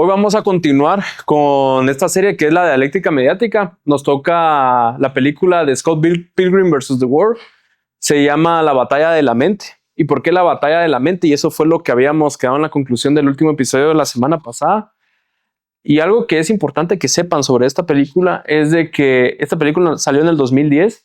Hoy vamos a continuar con esta serie que es la dialéctica mediática. Nos toca la película de Scott Pilgrim vs. The World. Se llama La batalla de la mente. ¿Y por qué la batalla de la mente? Y eso fue lo que habíamos quedado en la conclusión del último episodio de la semana pasada. Y algo que es importante que sepan sobre esta película es de que esta película salió en el 2010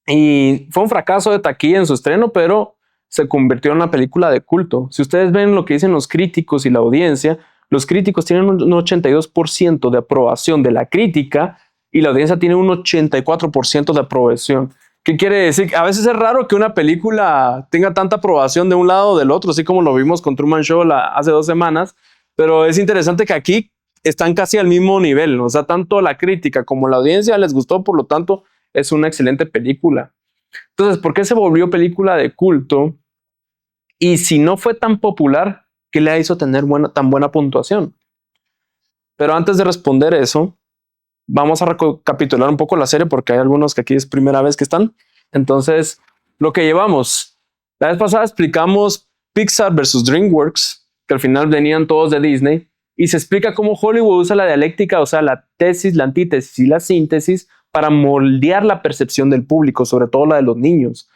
y fue un fracaso de taquilla en su estreno, pero se convirtió en una película de culto. Si ustedes ven lo que dicen los críticos y la audiencia, los críticos tienen un 82% de aprobación de la crítica y la audiencia tiene un 84% de aprobación. ¿Qué quiere decir? A veces es raro que una película tenga tanta aprobación de un lado o del otro, así como lo vimos con Truman Show hace 2 semanas, pero es interesante que aquí están casi al mismo nivel, o sea, tanto la crítica como la audiencia les gustó, por lo tanto, es una excelente película. Entonces, ¿por qué se volvió película de culto? Y si no fue tan popular, ¿qué le hizo tener tan buena puntuación? Pero antes de responder eso, vamos a recapitular un poco la serie porque hay algunos que aquí es primera vez que están. Entonces, lo que llevamos. La vez pasada explicamos Pixar versus DreamWorks, que al final venían todos de Disney, y se explica cómo Hollywood usa la dialéctica, o sea, la tesis, la antítesis y la síntesis para moldear la percepción del público, sobre todo la de los niños.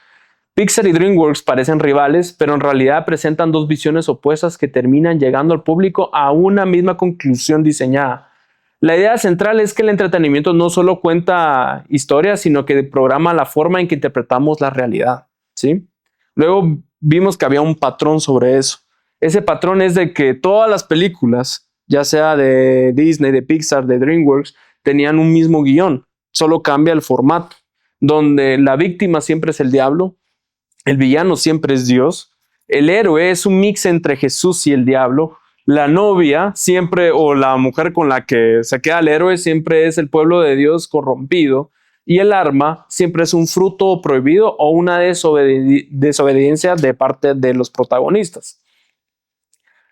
Pixar y DreamWorks parecen rivales, pero en realidad presentan dos visiones opuestas que terminan llegando al público a una misma conclusión diseñada. La idea central es que el entretenimiento no solo cuenta historias, sino que programa la forma en que interpretamos la realidad, ¿sí? Luego vimos que había un patrón sobre eso. Ese patrón es de que todas las películas, ya sea de Disney, de Pixar, de DreamWorks, tenían un mismo guión, solo cambia el formato, donde la víctima siempre es el diablo, el villano siempre es Dios, el héroe es un mix entre Jesús y el diablo, la novia siempre, o la mujer con la que se queda el héroe, siempre es el pueblo de Dios corrompido, y el arma siempre es un fruto prohibido o una desobediencia de parte de los protagonistas.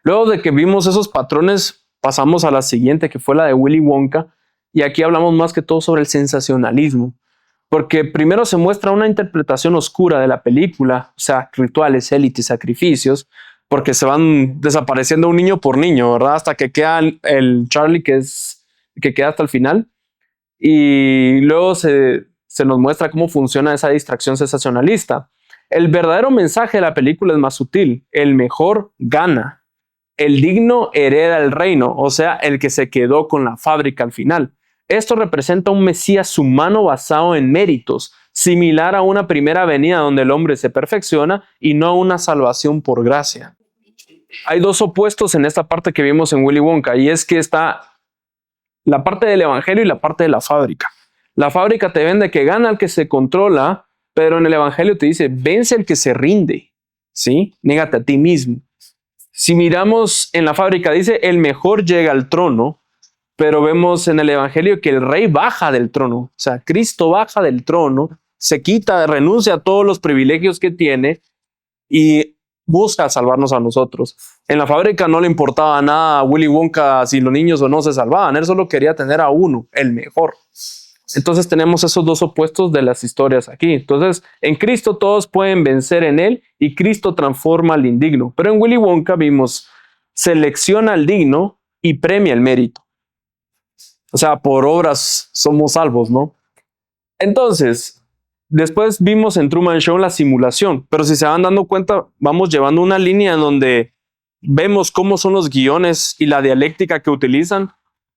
Luego de que vimos esos patrones, pasamos a la siguiente, que fue la de Willy Wonka, y aquí hablamos más que todo sobre el sensacionalismo. Porque primero se muestra una interpretación oscura de la película, o sea, rituales, élites, sacrificios, porque se van desapareciendo un niño por niño, ¿verdad? Hasta que queda el Charlie, que queda hasta el final. Y luego se nos muestra cómo funciona esa distracción sensacionalista. El verdadero mensaje de la película es más sutil. El mejor gana. El digno hereda el reino, o sea, el que se quedó con la fábrica al final. Esto representa un Mesías humano basado en méritos, similar a una primera venida donde el hombre se perfecciona y no una salvación por gracia. Hay dos opuestos en esta parte que vimos en Willy Wonka, y es que está la parte del evangelio y la parte de la fábrica. La fábrica te vende que gana el que se controla, pero en el evangelio te dice, vence el que se rinde, ¿sí? Négate a ti mismo. Si miramos en la fábrica, dice, el mejor llega al trono, pero vemos en el evangelio que el rey baja del trono, o sea, Cristo baja del trono, se quita, renuncia a todos los privilegios que tiene y busca salvarnos a nosotros. En la fábrica no le importaba nada a Willy Wonka si los niños o no se salvaban, él solo quería tener a uno, el mejor. Entonces tenemos esos dos opuestos de las historias aquí. Entonces, en Cristo todos pueden vencer en él y Cristo transforma al indigno. Pero en Willy Wonka vimos, selecciona al digno y premia el mérito. O sea, por obras somos salvos, ¿no? Entonces, después vimos en Truman Show la simulación, pero si se van dando cuenta, vamos llevando una línea en donde vemos cómo son los guiones y la dialéctica que utilizan.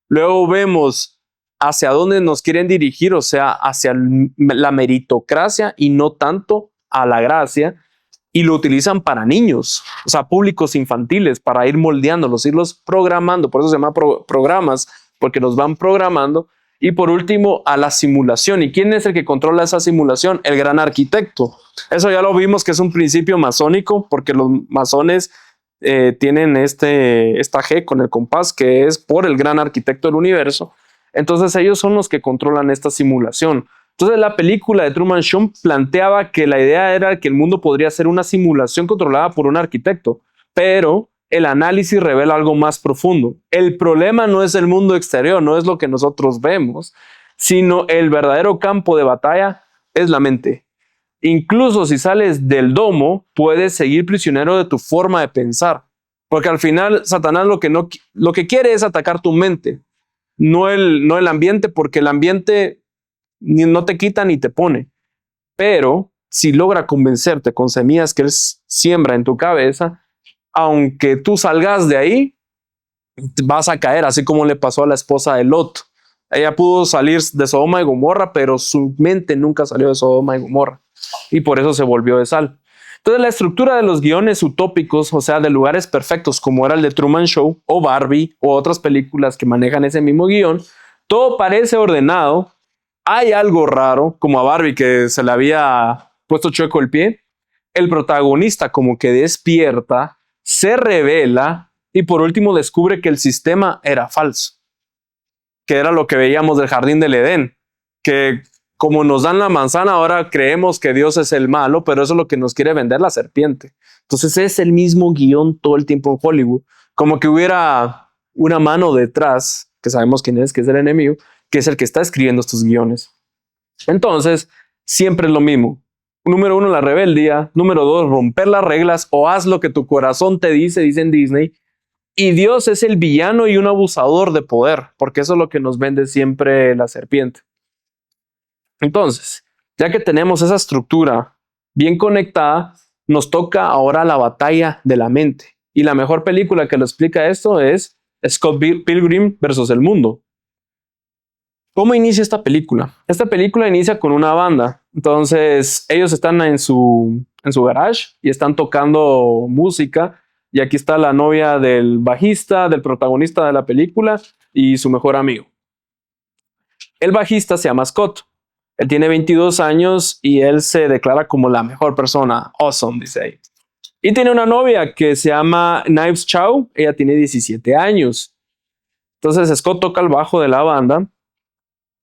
Luego vemos hacia dónde nos quieren dirigir, o sea, hacia la meritocracia y no tanto a la gracia. Y lo utilizan para niños, o sea, públicos infantiles, para ir moldeándolos, irlos programando. Por eso se llama programas, porque los van programando. Y por último, a la simulación. ¿Y quién es el que controla esa simulación? El gran arquitecto. Eso ya lo vimos que es un principio masónico, porque los masones tienen esta G con el compás, que es por el gran arquitecto del universo. Entonces ellos son los que controlan esta simulación. Entonces la película de Truman Show planteaba que la idea era que el mundo podría ser una simulación controlada por un arquitecto, pero el análisis revela algo más profundo. El problema no es el mundo exterior, no es lo que nosotros vemos, sino el verdadero campo de batalla es la mente. Incluso si sales del domo, puedes seguir prisionero de tu forma de pensar. Porque al final Satanás lo que quiere es atacar tu mente, no el ambiente, porque el ambiente no te quita ni te pone. Pero si logra convencerte con semillas que él siembra en tu cabeza, aunque tú salgas de ahí, vas a caer, así como le pasó a la esposa de Lot. Ella pudo salir de Sodoma y Gomorra, pero su mente nunca salió de Sodoma y Gomorra. Y por eso se volvió de sal. Entonces la estructura de los guiones utópicos, o sea, de lugares perfectos, como era el de Truman Show o Barbie o otras películas que manejan ese mismo guión, todo parece ordenado. Hay algo raro, como a Barbie que se le había puesto chueco el pie. El protagonista como que despierta, se revela y por último descubre que el sistema era falso, que era lo que veíamos del jardín del Edén, que como nos dan la manzana, ahora creemos que Dios es el malo, pero eso es lo que nos quiere vender la serpiente. Entonces es el mismo guión todo el tiempo en Hollywood, como que hubiera una mano detrás, que sabemos quién es, que es el enemigo, que es el que está escribiendo estos guiones. Entonces, siempre es lo mismo. Número 1, la rebeldía. Número 2, romper las reglas o haz lo que tu corazón te dice, dice en Disney. Y Dios es el villano y un abusador de poder, porque eso es lo que nos vende siempre la serpiente. Entonces, ya que tenemos esa estructura bien conectada, nos toca ahora la batalla de la mente. Y la mejor película que lo explica esto es Scott Pilgrim versus el mundo. ¿Cómo inicia esta película? Esta película inicia con una banda. Entonces, ellos están en su garage y están tocando música. Y aquí está la novia del bajista, del protagonista de la película y su mejor amigo. El bajista se llama Scott. Él tiene 22 años y él se declara como la mejor persona. Awesome, dice ahí. Y tiene una novia que se llama Knives Chow. Ella tiene 17 años. Entonces Scott toca el bajo de la banda.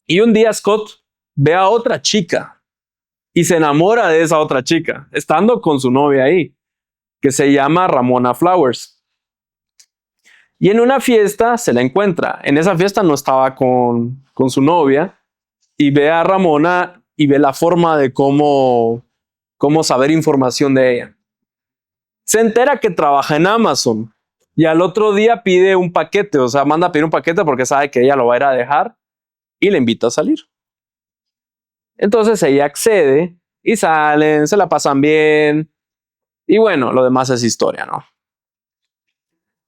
Y un día Scott ve a otra chica y se enamora de esa otra chica, estando con su novia ahí, que se llama Ramona Flowers. Y en una fiesta se la encuentra. En esa fiesta no estaba con su novia y ve a Ramona y ve la forma de cómo saber información de ella. Se entera que trabaja en Amazon y al otro día pide un paquete, o sea, manda a pedir un paquete porque sabe que ella lo va a ir a dejar y le invita a salir. Entonces ella accede y salen, se la pasan bien y bueno, lo demás es historia, ¿no?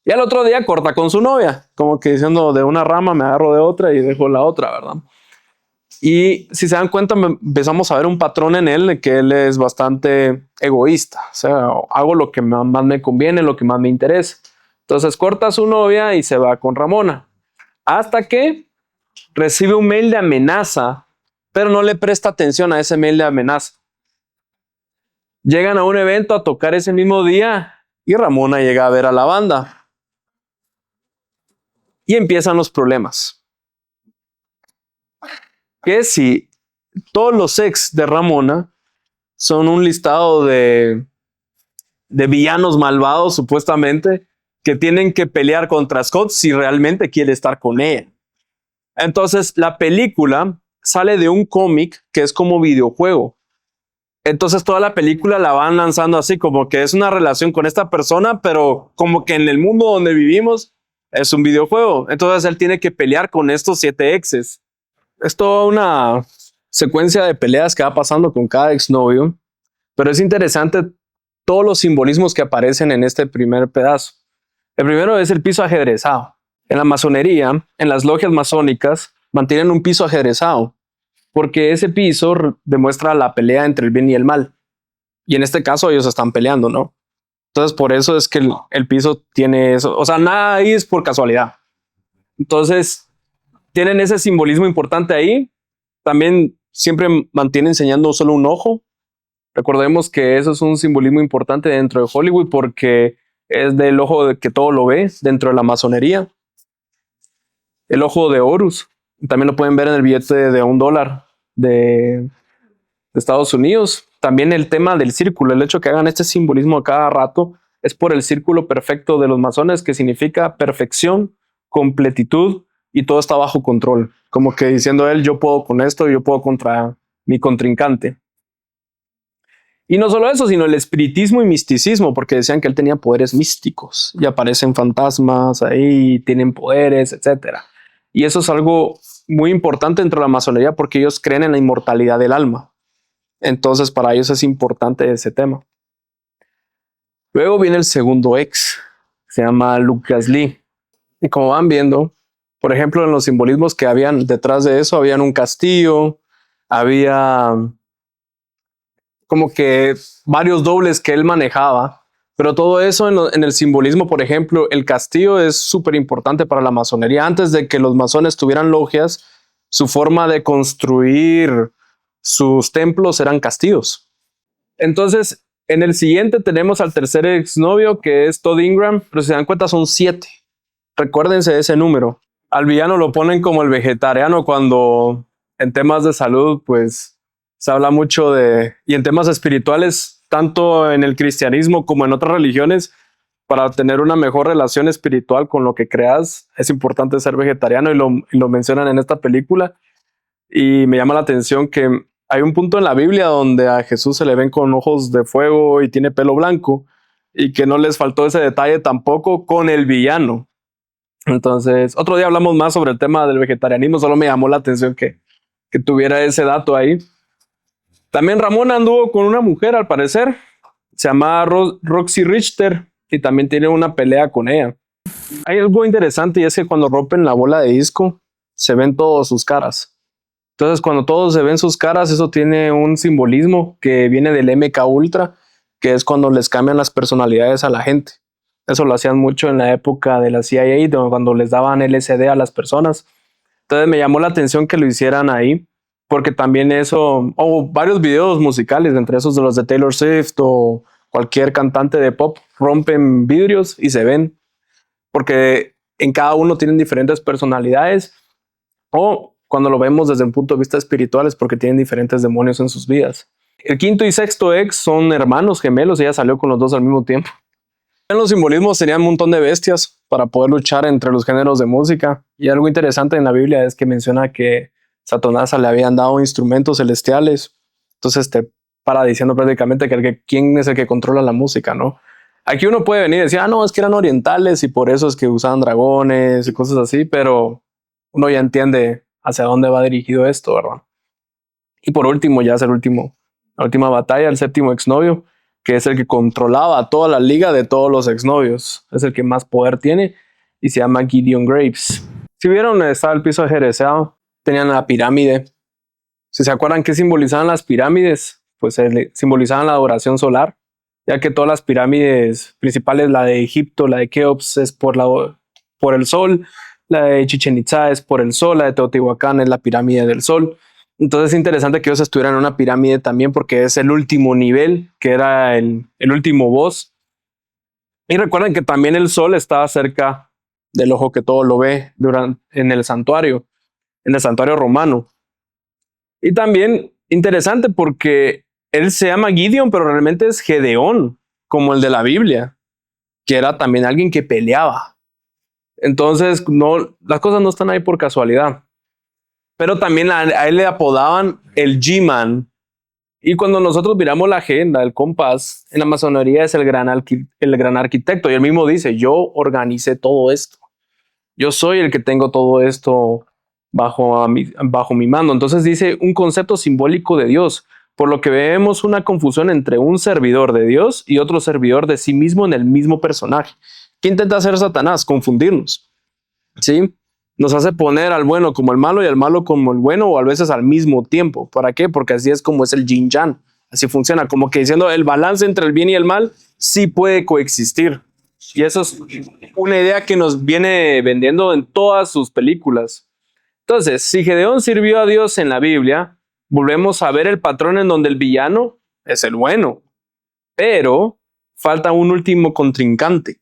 Y al otro día corta con su novia, como que diciendo de una rama me agarro de otra y dejo la otra, ¿verdad? Y si se dan cuenta, empezamos a ver un patrón en él de que él es bastante egoísta. O sea, hago lo que más me conviene, lo que más me interesa. Entonces corta a su novia y se va con Ramona. Hasta que recibe un mail de amenaza, pero no le presta atención a ese mail de amenaza. Llegan a un evento a tocar ese mismo día y Ramona llega a ver a la banda. Y empiezan los problemas. Que si todos los ex de Ramona son un listado de villanos malvados, supuestamente, que tienen que pelear contra Scott si realmente quiere estar con ella. Entonces, la película sale de un cómic que es como videojuego. Entonces, toda la película la van lanzando así, como que es una relación con esta persona, pero como que en el mundo donde vivimos es un videojuego. Entonces, él tiene que pelear con estos 7 exes. Es toda una secuencia de peleas que va pasando con cada exnovio, pero es interesante todos los simbolismos que aparecen en este primer pedazo. El primero es el piso ajedrezado. En la masonería, en las logias masónicas, mantienen un piso ajedrezado, porque ese piso demuestra la pelea entre el bien y el mal. Y en este caso ellos están peleando, ¿no? Entonces por eso es que el piso tiene eso. O sea, nada ahí es por casualidad. Entonces tienen ese simbolismo importante ahí. También siempre mantiene enseñando solo un ojo. Recordemos que eso es un simbolismo importante dentro de Hollywood porque es del ojo de que todo lo ve dentro de la masonería. El ojo de Horus. También lo pueden ver en el billete de $1 de Estados Unidos. También el tema del círculo, el hecho que hagan este simbolismo a cada rato es por el círculo perfecto de los masones, que significa perfección, completitud y todo está bajo control. Como que diciendo él, yo puedo con esto, yo puedo contra mi contrincante. Y no solo eso, sino el espiritismo y misticismo, porque decían que él tenía poderes místicos y aparecen fantasmas ahí, tienen poderes, etcétera. Y eso es algo muy importante dentro de la masonería porque ellos creen en la inmortalidad del alma. Entonces, para ellos es importante ese tema. Luego viene el segundo ex, se llama Lucas Lee. Y como van viendo, por ejemplo, en los simbolismos que habían detrás de eso, habían un castillo, había como que varios dobles que él manejaba, pero todo eso en el simbolismo, por ejemplo, el castillo es súper importante para la masonería. Antes de que los masones tuvieran logias, su forma de construir sus templos eran castillos. Entonces, en el siguiente tenemos al tercer exnovio, que es Todd Ingram, pero si se dan cuenta son 7. Recuérdense de ese número. Al villano lo ponen como el vegetariano cuando en temas de salud, pues se habla mucho y en temas espirituales, tanto en el cristianismo como en otras religiones, para tener una mejor relación espiritual con lo que creas, es importante ser vegetariano y lo mencionan en esta película. Y me llama la atención que hay un punto en la Biblia donde a Jesús se le ven con ojos de fuego y tiene pelo blanco y que no les faltó ese detalle tampoco con el villano. Entonces, otro día hablamos más sobre el tema del vegetarianismo, solo me llamó la atención que tuviera ese dato ahí. También Ramón anduvo con una mujer, al parecer, se llama Roxy Richter, y también tiene una pelea con ella. Hay algo interesante y es que cuando rompen la bola de disco, se ven todas sus caras. Entonces, cuando todos se ven sus caras, eso tiene un simbolismo que viene del MK Ultra, que es cuando les cambian las personalidades a la gente. Eso lo hacían mucho en la época de la CIA, cuando les daban LSD a las personas. Entonces me llamó la atención que lo hicieran ahí, porque también eso, o varios videos musicales, entre esos de los de Taylor Swift o cualquier cantante de pop, rompen vidrios y se ven, porque en cada uno tienen diferentes personalidades, o cuando lo vemos desde un punto de vista espiritual es porque tienen diferentes demonios en sus vidas. El quinto y sexto ex son hermanos gemelos, ella salió con los dos al mismo tiempo. En los simbolismos tenían un montón de bestias para poder luchar entre los géneros de música. Y algo interesante en la Biblia es que menciona que Satanás le habían dado instrumentos celestiales. Entonces te para diciendo prácticamente quién es el que controla la música, ¿no? Aquí uno puede venir y decir, no, es que eran orientales y por eso es que usaban dragones y cosas así, pero uno ya entiende hacia dónde va dirigido esto, ¿verdad? Y por último, ya es la última batalla, el séptimo exnovio, que es el que controlaba toda la liga de todos los exnovios. Es el que más poder tiene y se llama Gideon Graves. Si vieron, estaba el piso ajedrezado, tenían la pirámide. Si se acuerdan qué simbolizaban las pirámides, pues simbolizaban la adoración solar, ya que todas las pirámides principales, la de Egipto, la de Keops es por el sol, la de Chichén Itzá es por el sol, la de Teotihuacán es la pirámide del sol. Entonces es interesante que ellos estuvieran en una pirámide también porque es el último nivel, que era el último boss. Y recuerden que también el sol está cerca del ojo que todo lo ve en el santuario romano. Y también interesante porque él se llama Gideon, pero realmente es Gedeón, como el de la Biblia, que era también alguien que peleaba. Entonces, las cosas no están ahí por casualidad. Pero también a él le apodaban el G-Man. Y cuando nosotros miramos la agenda, el compás, en la masonería es el gran arquitecto. Y él mismo dice, yo organicé todo esto. Yo soy el que tengo todo esto bajo mi mando. Entonces dice un concepto simbólico de Dios. Por lo que vemos una confusión entre un servidor de Dios y otro servidor de sí mismo en el mismo personaje. ¿Qué intenta hacer Satanás? Confundirnos. ¿Sí? Nos hace poner al bueno como el malo y al malo como el bueno o a veces al mismo tiempo. ¿Para qué? Porque así es como es el yin yang. Así funciona, como que diciendo el balance entre el bien y el mal sí puede coexistir. Y eso es una idea que nos viene vendiendo en todas sus películas. Entonces, si Gedeón sirvió a Dios en la Biblia, volvemos a ver el patrón en donde el villano es el bueno. Pero falta un último contrincante.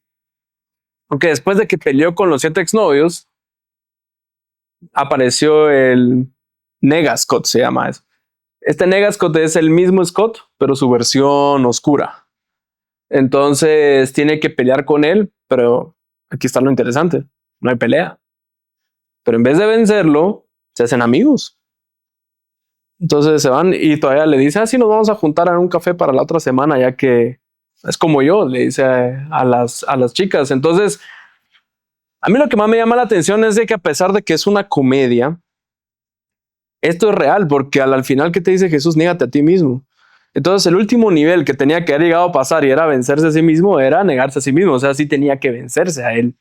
Porque después de que peleó con los 7 exnovios, apareció el Negascott, se llama eso. Este Negascott es el mismo Scott, pero su versión oscura. Entonces tiene que pelear con él, pero aquí está lo interesante, no hay pelea. Pero en vez de vencerlo, se hacen amigos. Entonces se van y todavía le dice, sí, nos vamos a juntar en un café para la otra semana, ya que es como yo, le dice a las chicas. Entonces, a mí lo que más me llama la atención es de que a pesar de que es una comedia, esto es real, porque al final, ¿qué te dice Jesús? Négate a ti mismo. Entonces, el último nivel que tenía que haber llegado a pasar y era vencerse a sí mismo, era negarse a sí mismo. O sea, sí tenía que vencerse a él.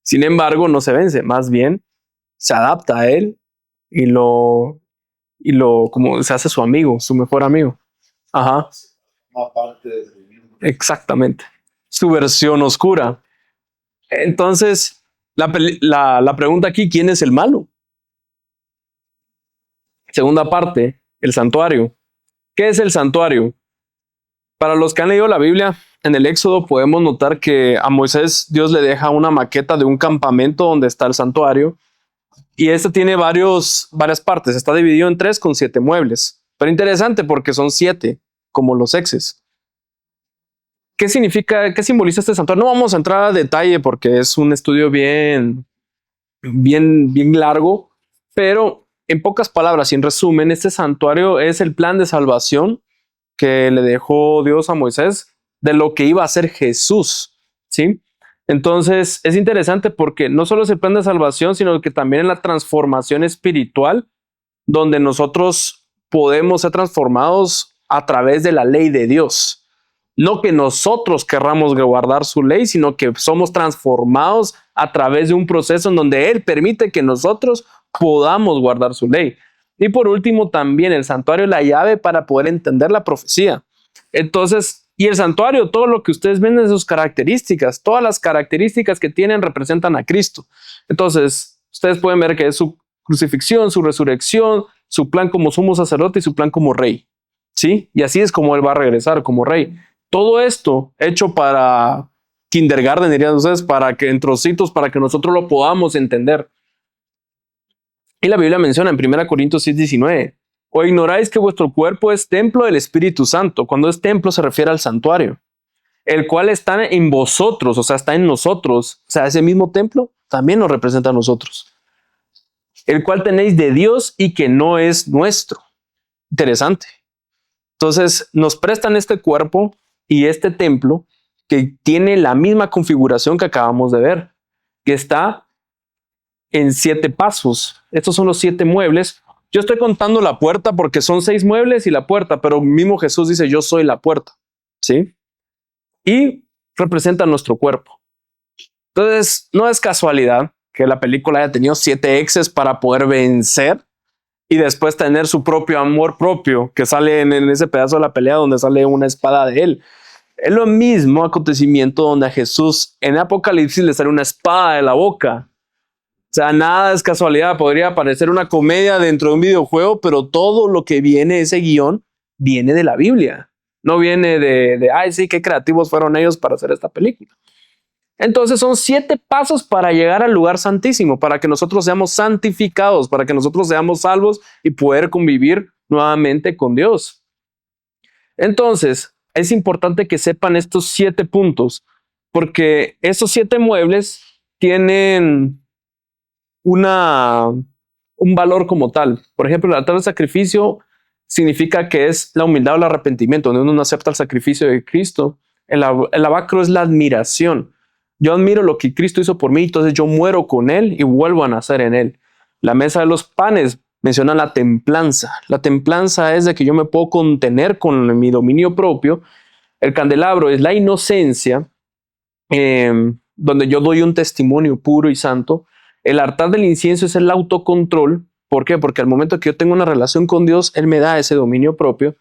Sin embargo, no se vence, más bien se adapta a él y como se hace su amigo, su mejor amigo. Ajá. Aparte de sí mismo. Exactamente. Su versión oscura. Entonces, la pregunta aquí, ¿quién es el malo? Segunda parte, el santuario. ¿Qué es el santuario? Para los que han leído la Biblia, en el Éxodo podemos notar que a Moisés Dios le deja una maqueta de un campamento donde está el santuario. Y este tiene varias partes. Está dividido en 3 con 7 muebles. Pero interesante porque son 7, como los exes. ¿Qué significa, qué simboliza este santuario? No vamos a entrar a detalle porque es un estudio bien largo. Pero en pocas palabras y en resumen, este santuario es el plan de salvación que le dejó Dios a Moisés de lo que iba a hacer Jesús, ¿sí? Entonces es interesante porque no solo es el plan de salvación, sino que también en la transformación espiritual, donde nosotros podemos ser transformados a través de la ley de Dios. No que nosotros querramos guardar su ley, sino que somos transformados a través de un proceso en donde Él permite que nosotros podamos guardar su ley. Y por último, también el santuario es la llave para poder entender la profecía. Entonces, y el santuario, todo lo que ustedes ven de sus características, todas las características que tienen representan a Cristo. Entonces, ustedes pueden ver que es su crucifixión, su resurrección, su plan como sumo sacerdote y su plan como rey. ¿Sí? Y así es como Él va a regresar como rey. Todo esto hecho para kindergarten, dirían ustedes, para que en trocitos, para que nosotros lo podamos entender. Y la Biblia menciona en 1 Corintios 6:19, o ignoráis que vuestro cuerpo es templo del Espíritu Santo. Cuando es templo se refiere al santuario, el cual está en vosotros, o sea, está en nosotros. O sea, ese mismo templo también nos representa a nosotros, el cual tenéis de Dios y que no es nuestro. Interesante. Entonces, nos prestan este cuerpo y este templo que tiene la misma configuración que acabamos de ver, que está en 7 pasos. Estos son los 7 muebles. Yo estoy contando la puerta porque son 6 muebles y la puerta, pero mismo Jesús dice, yo soy la puerta, ¿sí? Y representa nuestro cuerpo. Entonces, no es casualidad que la película haya tenido 7 exes para poder vencer y después tener su propio amor propio, que sale en ese pedazo de la pelea donde sale una espada de él. Es lo mismo acontecimiento donde a Jesús en Apocalipsis le sale una espada de la boca. O sea, nada es casualidad. Podría parecer una comedia dentro de un videojuego, pero todo lo que viene, ese guión, viene de la Biblia. No viene ay, sí, qué creativos fueron ellos para hacer esta película. Entonces son 7 pasos para llegar al lugar santísimo, para que nosotros seamos santificados, para que nosotros seamos salvos y poder convivir nuevamente con Dios. Entonces, es importante que sepan estos 7 puntos, porque estos 7 muebles tienen un valor como tal. Por ejemplo, el altar de sacrificio significa que es la humildad o el arrepentimiento, donde uno no acepta el sacrificio de Cristo. El lavacro es la admiración. Yo admiro lo que Cristo hizo por mí, entonces yo muero con Él y vuelvo a nacer en Él. La mesa de los panes menciona la templanza. La templanza es de que yo me puedo contener con mi dominio propio. El candelabro es la inocencia, donde yo doy un testimonio puro y santo. El altar del incienso es el autocontrol. ¿Por qué? Porque al momento que yo tengo una relación con Dios, Él me da ese dominio propio.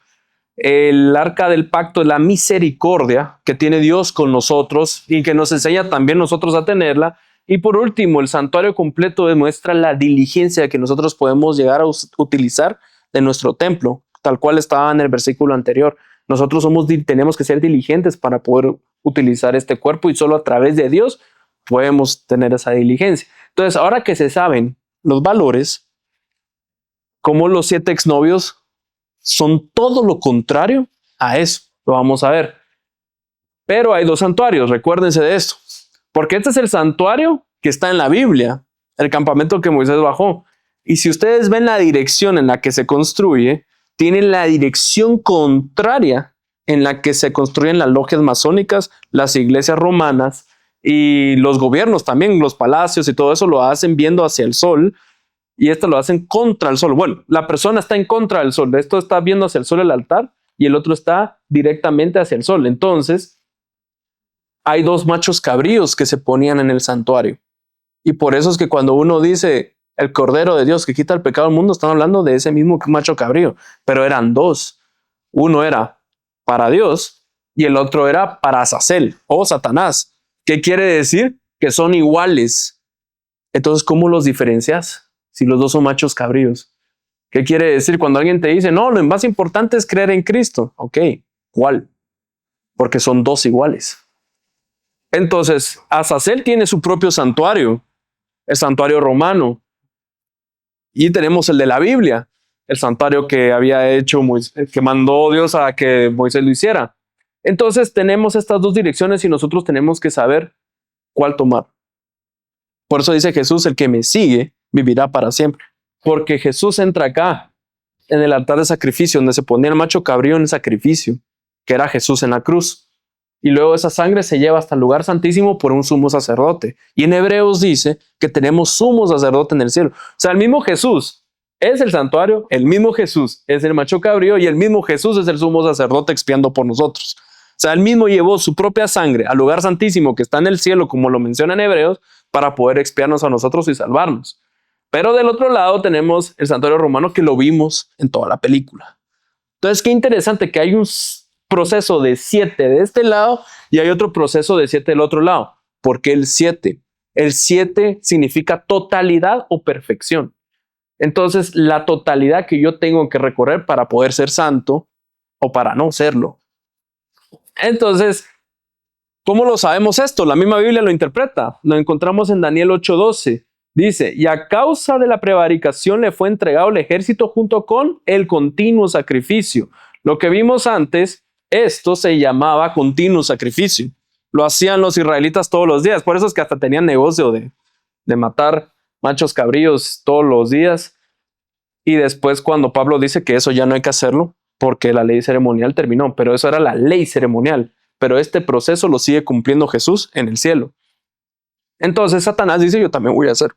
El arca del pacto es la misericordia que tiene Dios con nosotros y que nos enseña también nosotros a tenerla. Y por último, el santuario completo demuestra la diligencia que nosotros podemos llegar a utilizar de nuestro templo, tal cual estaba en el versículo anterior. Nosotros tenemos que ser diligentes para poder utilizar este cuerpo y solo a través de Dios podemos tener esa diligencia. Entonces, ahora que se saben los valores, como los 7 exnovios son todo lo contrario a eso, lo vamos a ver. Pero hay 2 santuarios, recuérdense de esto, porque este es el santuario que está en la Biblia, el campamento que Moisés bajó, Y si ustedes ven la dirección en la que se construye, tienen la dirección contraria en la que se construyen las logias masónicas, las iglesias romanas y los gobiernos también, los palacios y todo eso lo hacen viendo hacia el sol y esto lo hacen contra el sol. Bueno, la persona está en contra del sol, esto está viendo hacia el sol el altar y el otro está directamente hacia el sol. Entonces, hay dos machos cabríos que se ponían en el santuario. Y por eso es que cuando uno dice el Cordero de Dios que quita el pecado del mundo, están hablando de ese mismo macho cabrío, pero eran dos. Uno era para Dios y el otro era para Azazel o Satanás. ¿Qué quiere decir? Que son iguales. Entonces, ¿cómo los diferencias si los dos son machos cabríos? ¿Qué quiere decir cuando alguien te dice, no, lo más importante es creer en Cristo? Ok, ¿cuál? Porque son dos iguales. Entonces, Azazel tiene su propio santuario, el santuario romano. Y tenemos el de la Biblia, el santuario que había hecho Moisés, que mandó Dios a que Moisés lo hiciera. Entonces tenemos estas dos direcciones y nosotros tenemos que saber cuál tomar. Por eso dice Jesús, el que me sigue vivirá para siempre. Porque Jesús entra acá, en el altar de sacrificio, donde se ponía el macho cabrío en el sacrificio, que era Jesús en la cruz. Y luego esa sangre se lleva hasta el lugar santísimo por un sumo sacerdote. Y en Hebreos dice que tenemos sumo sacerdote en el cielo. O sea, el mismo Jesús es el santuario, el mismo Jesús es el macho cabrío y el mismo Jesús es el sumo sacerdote expiando por nosotros. O sea, él mismo llevó su propia sangre al lugar santísimo que está en el cielo, como lo menciona en Hebreos, para poder expiarnos a nosotros y salvarnos. Pero del otro lado tenemos el santuario romano que lo vimos en toda la película. Entonces, qué interesante que hay un proceso de 7 de este lado y hay otro proceso de 7 del otro lado. ¿Por qué el 7? El 7 significa totalidad o perfección. Entonces, la totalidad que yo tengo que recorrer para poder ser santo o para no serlo. Entonces, ¿cómo lo sabemos esto? La misma Biblia lo interpreta. Lo encontramos en Daniel 8:12. Dice, y a causa de la prevaricación le fue entregado el ejército junto con el continuo sacrificio. Lo que vimos antes, esto se llamaba continuo sacrificio. Lo hacían los israelitas todos los días. Por eso es que hasta tenían negocio de matar machos cabríos todos los días. Y después cuando Pablo dice que eso ya no hay que hacerlo, porque la ley ceremonial terminó, pero eso era la ley ceremonial. Pero este proceso lo sigue cumpliendo Jesús en el cielo. Entonces Satanás dice, yo también voy a hacer,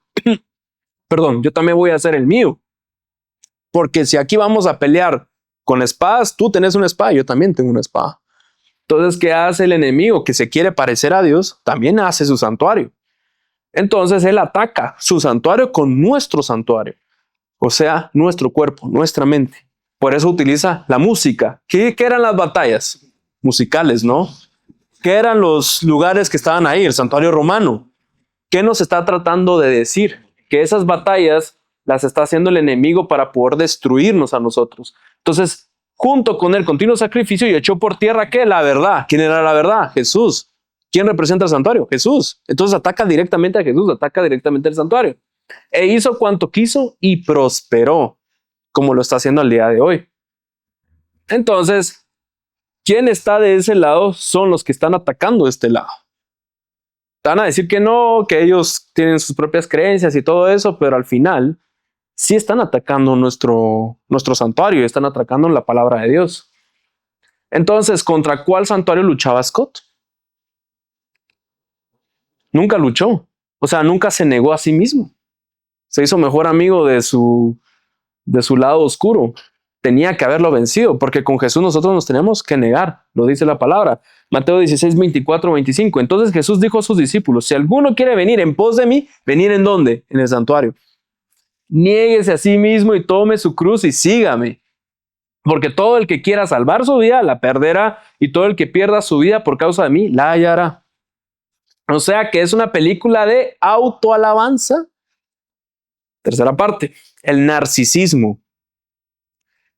yo también voy a hacer el mío. Porque si aquí vamos a pelear con espadas, tú tenés una espada, yo también tengo una espada. Entonces, ¿qué hace el enemigo que se quiere parecer a Dios? También hace su santuario. Entonces, él ataca su santuario con nuestro santuario. O sea, nuestro cuerpo, nuestra mente. Por eso utiliza la música. ¿Qué eran las batallas? Musicales, ¿no? ¿Qué eran los lugares que estaban ahí? El santuario romano. ¿Qué nos está tratando de decir? Que esas batallas las está haciendo el enemigo para poder destruirnos a nosotros. Entonces, junto con el continuo sacrificio, y echó por tierra, ¿qué? La verdad. ¿Quién era la verdad? Jesús. ¿Quién representa el santuario? Jesús. Entonces ataca directamente a Jesús, ataca directamente al santuario. E hizo cuanto quiso y prosperó, como lo está haciendo al día de hoy. Entonces, ¿quién está de ese lado? Son los que están atacando de este lado. Van a decir que no, que ellos tienen sus propias creencias y todo eso, pero al final sí están atacando nuestro santuario, están atacando la palabra de Dios. Entonces, ¿contra cuál santuario luchaba Scott? Nunca luchó. O sea, nunca se negó a sí mismo. Se hizo mejor amigo de su lado oscuro. Tenía que haberlo vencido, porque con Jesús nosotros nos tenemos que negar, lo dice la palabra. Mateo 16, 24, 25. Entonces Jesús dijo a sus discípulos, si alguno quiere venir en pos de mí, ¿venir en dónde? En el santuario. Niéguese a sí mismo y tome su cruz y sígame. Porque todo el que quiera salvar su vida, la perderá, y todo el que pierda su vida por causa de mí, la hallará. O sea que es una película de autoalabanza. Tercera parte, el narcisismo.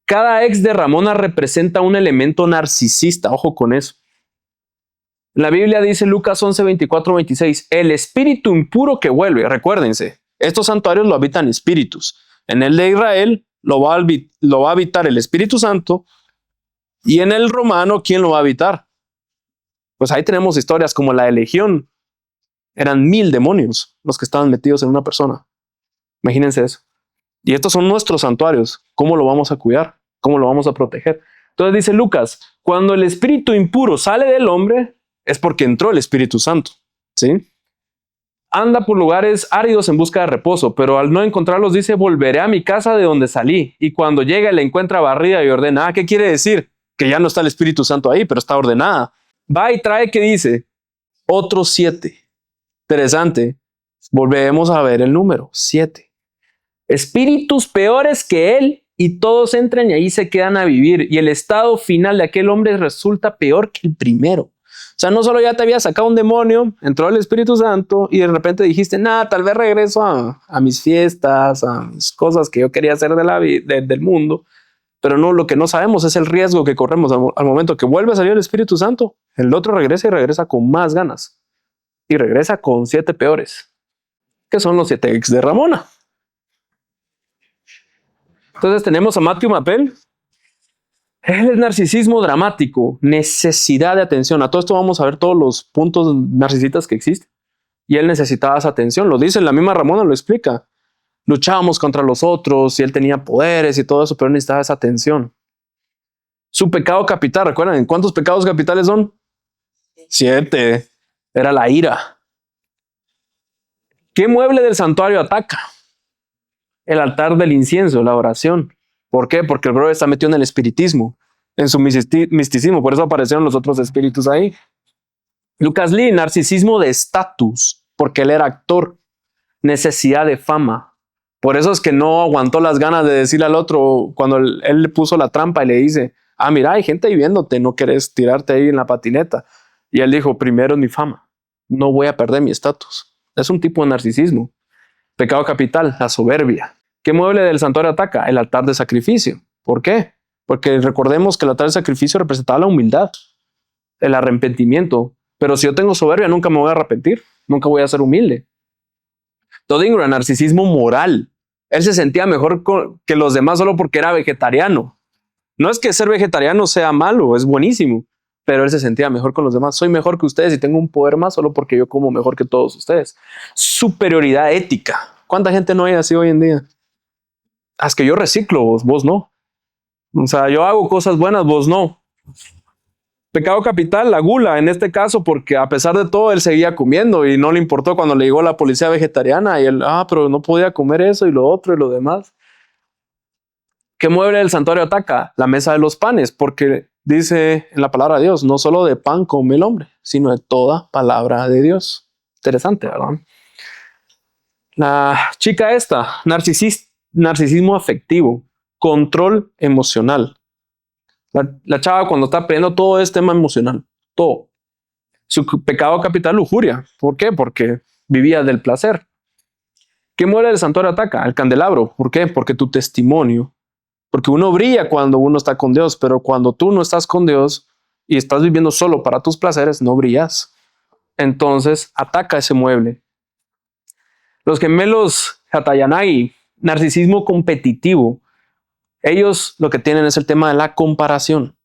Cada ex de Ramona representa un elemento narcisista, ojo con eso. La Biblia dice Lucas 11, 24, 26, el espíritu impuro que vuelve, recuérdense, estos santuarios lo habitan espíritus. En el de Israel lo va a habitar el Espíritu Santo y en el romano, ¿quién lo va a habitar? Pues ahí tenemos historias como la de Legión. Eran 1000 demonios los que estaban metidos en una persona. Imagínense eso. Y estos son nuestros santuarios. ¿Cómo lo vamos a cuidar? ¿Cómo lo vamos a proteger? Entonces dice Lucas, cuando el espíritu impuro sale del hombre, es porque entró el Espíritu Santo. ¿Sí? Anda por lugares áridos en busca de reposo, pero al no encontrarlos dice, volveré a mi casa de donde salí. Y cuando llega la encuentra barrida y ordenada. ¿Qué quiere decir? Que ya no está el Espíritu Santo ahí, pero está ordenada. Va y trae, ¿qué dice? Otros 7. Interesante. Volvemos a ver el número 7. Espíritus peores que él, y todos entran y ahí se quedan a vivir. Y el estado final de aquel hombre resulta peor que el primero. O sea, no solo ya te había sacado un demonio, entró el Espíritu Santo y de repente dijiste, nada, tal vez regreso a mis fiestas, a mis cosas que yo quería hacer de del mundo. Pero no, lo que no sabemos es el riesgo que corremos al momento que vuelve a salir el Espíritu Santo. El otro regresa y regresa con más ganas. Y regresa con 7 peores, que son los 7 ex de Ramona. Entonces tenemos a Matthew Mapel. Él es narcisismo dramático, necesidad de atención. A todo esto vamos a ver todos los puntos narcisistas que existen. Y él necesitaba esa atención. Lo dice, la misma Ramona lo explica. Luchábamos contra los otros y él tenía poderes y todo eso, pero él necesitaba esa atención. Su pecado capital, ¿recuerdan? ¿Cuántos pecados capitales son? 7. Era la ira. ¿Qué mueble del santuario ataca? El altar del incienso, la oración. ¿Por qué? Porque el brother está metido en el espiritismo, en su misticismo. Por eso aparecieron los otros espíritus ahí. Lucas Lee, narcisismo de estatus, porque él era actor. Necesidad de fama. Por eso es que no aguantó las ganas de decirle al otro, cuando él le puso la trampa y le dice, mira, hay gente ahí viéndote, no querés tirarte ahí en la patineta. Y él dijo, primero mi fama, no voy a perder mi estatus. Es un tipo de narcisismo. Pecado capital, la soberbia. ¿Qué mueble del santuario ataca? El altar de sacrificio. ¿Por qué? Porque recordemos que el altar de sacrificio representaba la humildad, el arrepentimiento. Pero si yo tengo soberbia, nunca me voy a arrepentir, nunca voy a ser humilde. Todingra, narcisismo moral. Él se sentía mejor que los demás solo porque era vegetariano. No es que ser vegetariano sea malo, es buenísimo, pero él se sentía mejor con los demás. Soy mejor que ustedes y tengo un poder más solo porque yo como mejor que todos ustedes. Superioridad ética. ¿Cuánta gente no hay así hoy en día? Es que yo reciclo, vos no. O sea, yo hago cosas buenas, vos no. Pecado capital, la gula, en este caso, porque a pesar de todo, él seguía comiendo y no le importó cuando le llegó la policía vegetariana y él, pero no podía comer eso y lo otro y lo demás. ¿Qué mueble del santuario ataca? La mesa de los panes, porque dice en la palabra de Dios, no solo de pan come el hombre, sino de toda palabra de Dios. Interesante, ¿verdad? La chica esta, narcisismo afectivo, control emocional. La chava cuando está aprendiendo todo es tema emocional, todo. Su pecado capital, lujuria. ¿Por qué? Porque vivía del placer. ¿Qué muere del santuario ataca? El candelabro. ¿Por qué? Porque tu testimonio. Porque uno brilla cuando uno está con Dios, pero cuando tú no estás con Dios y estás viviendo solo para tus placeres, no brillas. Entonces ataca ese mueble. Los gemelos Hatayanagi, narcisismo competitivo. Ellos lo que tienen es el tema de la comparación.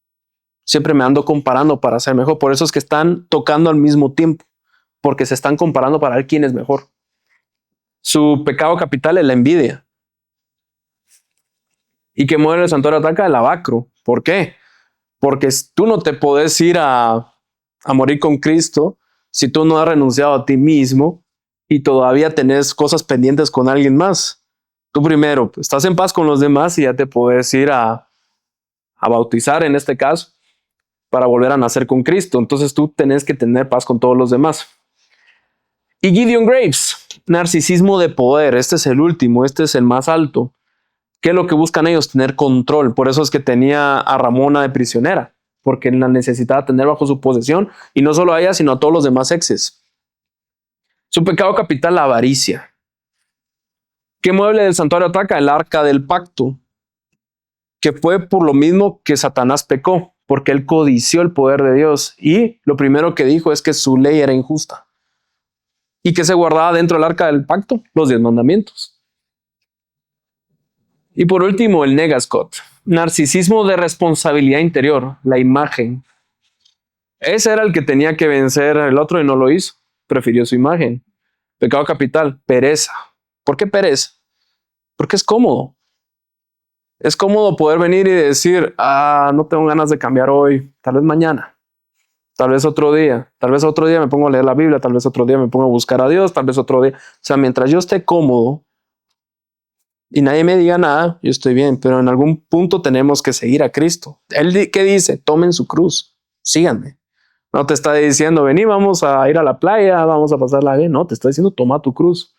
Siempre me ando comparando para ser mejor. Por eso es que están tocando al mismo tiempo, porque se están comparando para ver quién es mejor. Su pecado capital es la envidia. ¿Y que muere el santuario ataca? El abacro. ¿Por qué? Porque tú no te podés ir a morir con Cristo si tú no has renunciado a ti mismo y todavía tenés cosas pendientes con alguien más. Tú primero estás en paz con los demás y ya te puedes ir a bautizar en este caso para volver a nacer con Cristo. Entonces tú tenés que tener paz con todos los demás. Y Gideon Graves, narcisismo de poder. Este es el último, este es el más alto. ¿Qué es lo que buscan ellos? Tener control. Por eso es que tenía a Ramona de prisionera, porque la necesitaba tener bajo su posesión, y no solo a ella, sino a todos los demás exes. Su pecado capital, la avaricia. ¿Qué mueble del santuario ataca? El arca del pacto, que fue por lo mismo que Satanás pecó, porque él codició el poder de Dios, y lo primero que dijo es que su ley era injusta. ¿Y qué se guardaba dentro del arca del pacto? Los 10 mandamientos. Y por último, el Negascot, narcisismo de responsabilidad interior, la imagen. Ese era el que tenía que vencer el otro y no lo hizo. Prefirió su imagen. Pecado capital, pereza. ¿Por qué pereza? Porque es cómodo. Es cómodo poder venir y decir, no tengo ganas de cambiar hoy, tal vez mañana, tal vez otro día me pongo a leer la Biblia, tal vez otro día me pongo a buscar a Dios, tal vez otro día. O sea, mientras yo esté cómodo y nadie me diga nada, yo estoy bien, pero en algún punto tenemos que seguir a Cristo. Él, ¿qué dice? Tomen su cruz, síganme. No te está diciendo, vení, vamos a ir a la playa, vamos a pasarla bien. No, te está diciendo, toma tu cruz.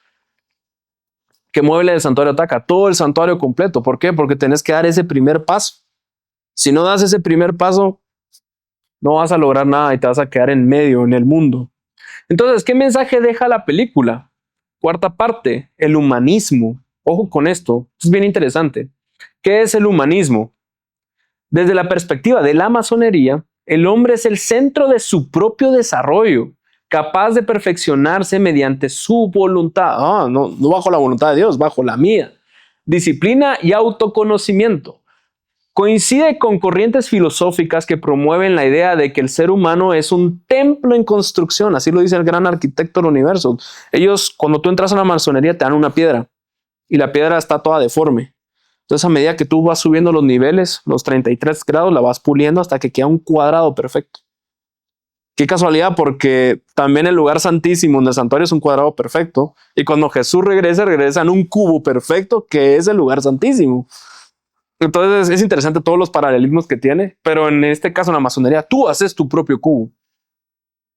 ¿Qué mueble del santuario ataca? Todo el santuario completo. ¿Por qué? Porque tenés que dar ese primer paso. Si no das ese primer paso, no vas a lograr nada y te vas a quedar en medio, en el mundo. Entonces, ¿qué mensaje deja la película? Cuarta parte, el humanismo. Ojo con esto, es bien interesante. ¿Qué es el humanismo? Desde la perspectiva de la masonería, el hombre es el centro de su propio desarrollo, capaz de perfeccionarse mediante su voluntad. No bajo la voluntad de Dios, bajo la mía. Disciplina y autoconocimiento. Coincide con corrientes filosóficas que promueven la idea de que el ser humano es un templo en construcción, así lo dice el gran arquitecto del universo. Ellos, cuando tú entras a la masonería, te dan una piedra y la piedra está toda deforme. Entonces, a medida que tú vas subiendo los niveles, los 33 grados, la vas puliendo hasta que queda un cuadrado perfecto. Qué casualidad, porque también el lugar santísimo en el santuario es un cuadrado perfecto. Y cuando Jesús regresa en un cubo perfecto, que es el lugar santísimo. Entonces, es interesante todos los paralelismos que tiene. Pero en este caso, en la masonería, tú haces tu propio cubo.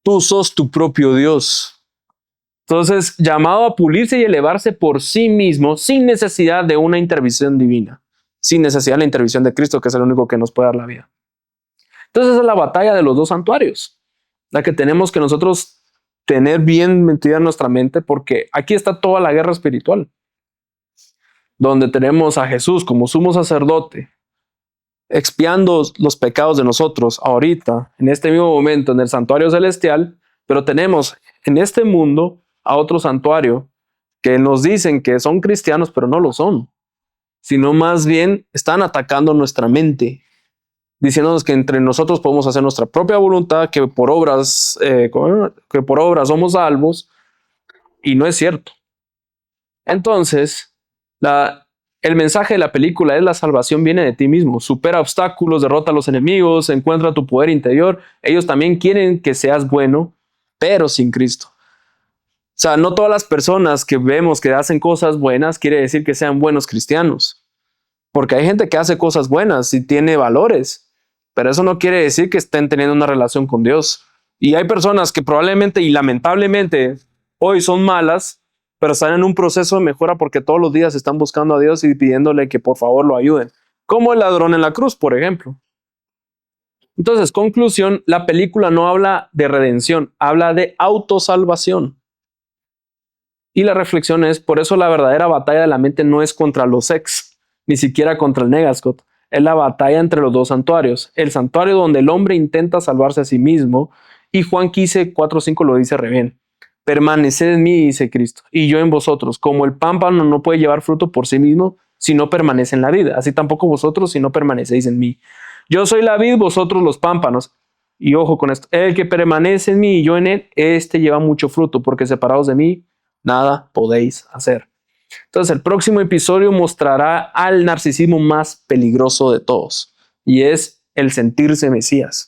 Tú sos tu propio Dios. Entonces, llamado a pulirse y elevarse por sí mismo sin necesidad de una intervención divina, sin necesidad de la intervención de Cristo, que es el único que nos puede dar la vida. Entonces, esa es la batalla de los dos santuarios, la que tenemos que nosotros tener bien metida en nuestra mente, porque aquí está toda la guerra espiritual, donde tenemos a Jesús como sumo sacerdote, expiando los pecados de nosotros ahorita, en este mismo momento, en el santuario celestial, pero tenemos en este mundo a otro santuario que nos dicen que son cristianos, pero no lo son, sino más bien están atacando nuestra mente, diciéndonos que entre nosotros podemos hacer nuestra propia voluntad, que por obras somos salvos, y no es cierto. Entonces, el mensaje de la película es: la salvación viene de ti mismo, supera obstáculos, derrota a los enemigos, encuentra tu poder interior. Ellos también quieren que seas bueno, pero sin Cristo. O sea, no todas las personas que vemos que hacen cosas buenas quiere decir que sean buenos cristianos. Porque hay gente que hace cosas buenas y tiene valores, pero eso no quiere decir que estén teniendo una relación con Dios. Y hay personas que probablemente y lamentablemente hoy son malas, pero están en un proceso de mejora porque todos los días están buscando a Dios y pidiéndole que por favor lo ayuden. Como el ladrón en la cruz, por ejemplo. Entonces, conclusión, la película no habla de redención, habla de autosalvación. Y la reflexión es: por eso la verdadera batalla de la mente no es contra los ex, ni siquiera contra el Negascot. Es la batalla entre los dos santuarios. El santuario donde el hombre intenta salvarse a sí mismo, y Juan 15, 4-5 lo dice re bien. Permaneced en mí, dice Cristo, y yo en vosotros. Como el pámpano no puede llevar fruto por sí mismo si no permanece en la vid, así tampoco vosotros si no permanecéis en mí. Yo soy la vid, vosotros los pámpanos. Y ojo con esto: el que permanece en mí y yo en él, este lleva mucho fruto, porque separados de mí, nada podéis hacer. Entonces, el próximo episodio mostrará al narcisismo más peligroso de todos, y es el sentirse Mesías.